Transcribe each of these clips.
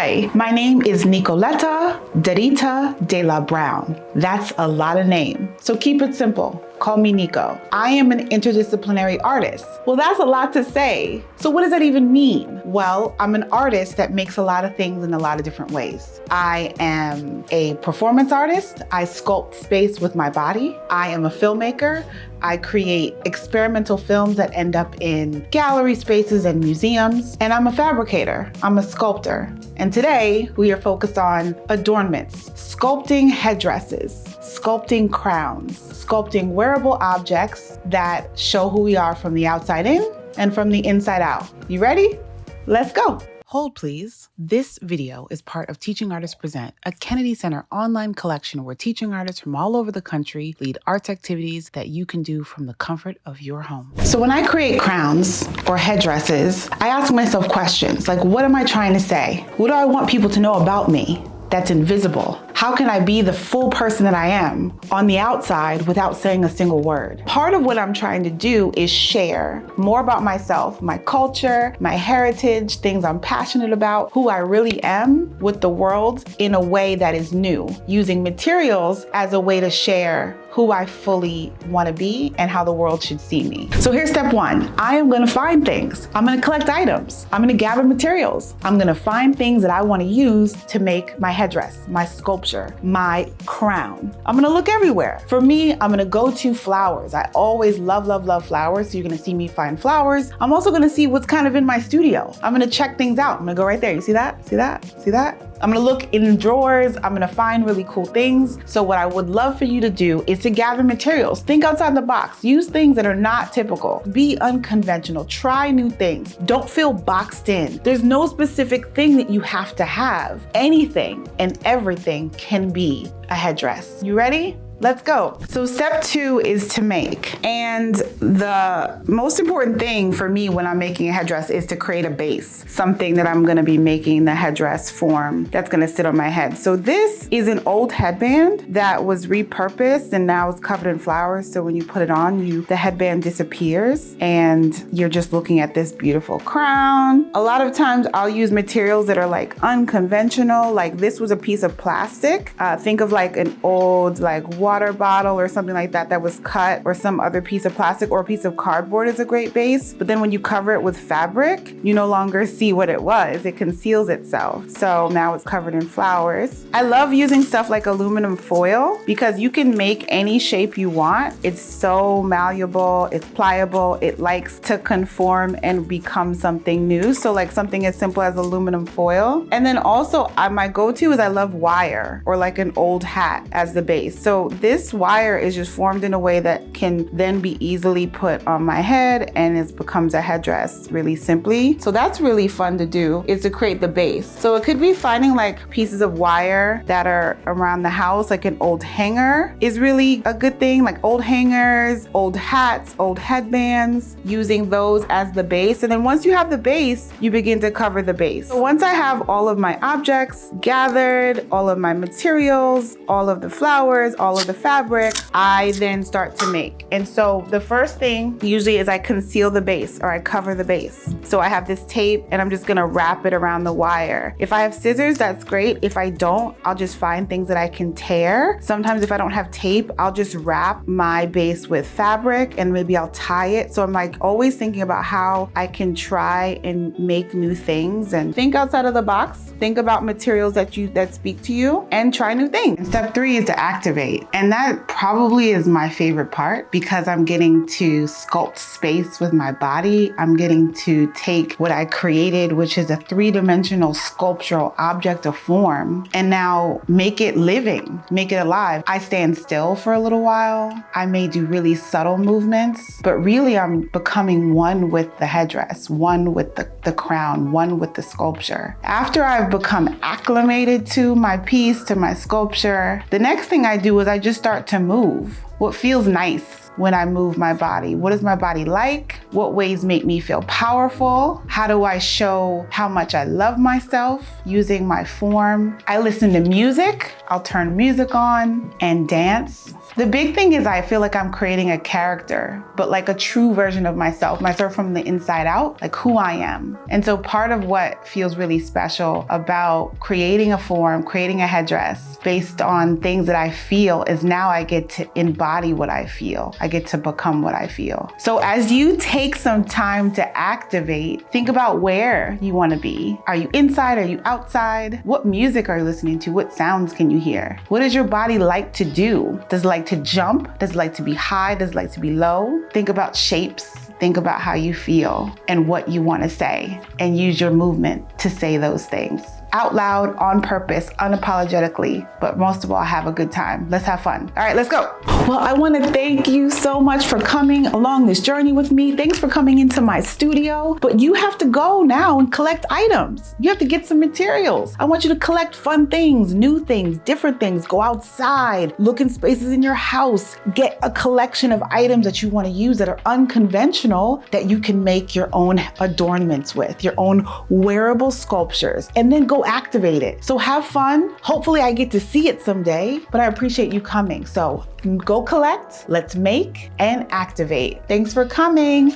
Hi, my name is Nicoletta Daríta de la Brown. That's a lot of name, so keep it simple. Call me Nico. I am an interdisciplinary artist. Well, that's a lot to say. So what does that even mean? Well, I'm an artist that makes a lot of things in a lot of different ways. I am a performance artist. I sculpt space with my body. I am a filmmaker. I create experimental films that end up in gallery spaces and museums. And I'm a fabricator. I'm a sculptor. And today we are focused on adornments, sculpting headdresses, sculpting crowns, sculpting wearable objects that show who we are from the outside in and from the inside out. You ready? Let's go. Hold please. This video is part of Teaching Artists Present, a Kennedy Center online collection where teaching artists from all over the country lead arts activities that you can do from the comfort of your home. So when I create crowns or headdresses, I ask myself questions like, what am I trying to say? What do I want people to know about me that's invisible? How can I be the full person that I am on the outside without saying a single word? Part of what I'm trying to do is share more about myself, my culture, my heritage, things I'm passionate about, who I really am with the world in a way that is new, using materials as a way to share who I fully want to be and how the world should see me. So here's step one. I am going to find things. I'm going to collect items. I'm going to gather materials. I'm going to find things that I want to use to make my headdress, my sculpture, my crown. I'm going to look everywhere. For me, I'm going to go to flowers. I always love flowers. So you're going to see me find flowers. I'm also going to see what's kind of in my studio. I'm going to check things out. I'm going to go right there. You see that? See that? See that? I'm gonna look in drawers. I'm gonna find really cool things. So what I would love for you to do is to gather materials. Think outside the box. Use things that are not typical. Be unconventional. Try new things. Don't feel boxed in. There's no specific thing that you have to have. Anything and everything can be a headdress. You ready? Let's go. So step two is to make. And the most important thing for me when I'm making a headdress is to create a base, something that I'm gonna be making the headdress form that's gonna sit on my head. So this is an old headband that was repurposed and now it's covered in flowers. So when you put it on, the headband disappears and you're just looking at this beautiful crown. A lot of times I'll use materials that are like unconventional. Like this was a piece of plastic. Think of like an old water bottle or something like that was cut, or some other piece of plastic, or a piece of cardboard is a great base. But then when you cover it with fabric, you no longer see what it was. It conceals itself. So now it's covered in flowers. I love using stuff like aluminum foil because you can make any shape you want. It's so malleable, it's pliable, it likes to conform and become something new. So like something as simple as aluminum foil. And then also my go-to is I love wire or like an old hat as the base. So this wire is just formed in a way that can then be easily put on my head and it becomes a headdress really simply. So that's really fun to do, is to create the base. So it could be finding like pieces of wire that are around the house, like an old hanger is really a good thing, like old hangers, old hats, old headbands, using those as the base. And then once you have the base, you begin to cover the base. So once I have all of my objects gathered, all of my materials, all of the flowers, all of the fabric, I then start to make. And so the first thing usually is I conceal the base or I cover the base. So I have this tape and I'm just gonna wrap it around the wire. If I have scissors, that's great. If I don't, I'll just find things that I can tear. Sometimes if I don't have tape, I'll just wrap my base with fabric and maybe I'll tie it. So I'm like always thinking about how I can try and make new things and think outside of the box. Think about materials that speak to you and try new things. And step three is to activate. And that probably is my favorite part because I'm getting to sculpt space with my body. I'm getting to take what I created, which is a three-dimensional sculptural object of form, and now make it living, make it alive. I stand still for a little while. I may do really subtle movements, but really I'm becoming one with the headdress, one with the crown, one with the sculpture. After I've become acclimated to my piece, to my sculpture, the next thing I do is I just start to move. What feels nice when I move my body? What is my body like? What ways make me feel powerful? How do I show how much I love myself using my form? I listen to music. I'll turn music on and dance. The big thing is I feel like I'm creating a character, but like a true version of myself from the inside out, like who I am. And so part of what feels really special about creating a form, creating a headdress based on things that I feel is now I get to embody what I feel. I get to become what I feel. So as you take some time to activate, think about where you want to be. Are you inside? Are you outside? What music are you listening to? What sounds can you hear? What does your body like to do? Does it like to jump? Does it like to be high? Does it like to be low? Think about shapes. Think about how you feel and what you want to say, and use your movement to say those things out loud, on purpose, unapologetically, but most of all, have a good time. Let's have fun. All right, let's go. Well, I want to thank you so much for coming along this journey with me. Thanks for coming into my studio, but you have to go now and collect items. You have to get some materials. I want you to collect fun things, new things, different things. Go outside, look in spaces in your house, get a collection of items that you want to use that are unconventional that you can make your own adornments with, your own wearable sculptures, and then go activate it. So have fun. Hopefully I get to see it someday, but I appreciate you coming. So go collect, let's make and activate. Thanks for coming.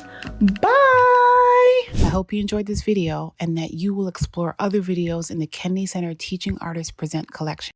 Bye. I hope you enjoyed this video and that you will explore other videos in the Kennedy Center Teaching Artists Present collection.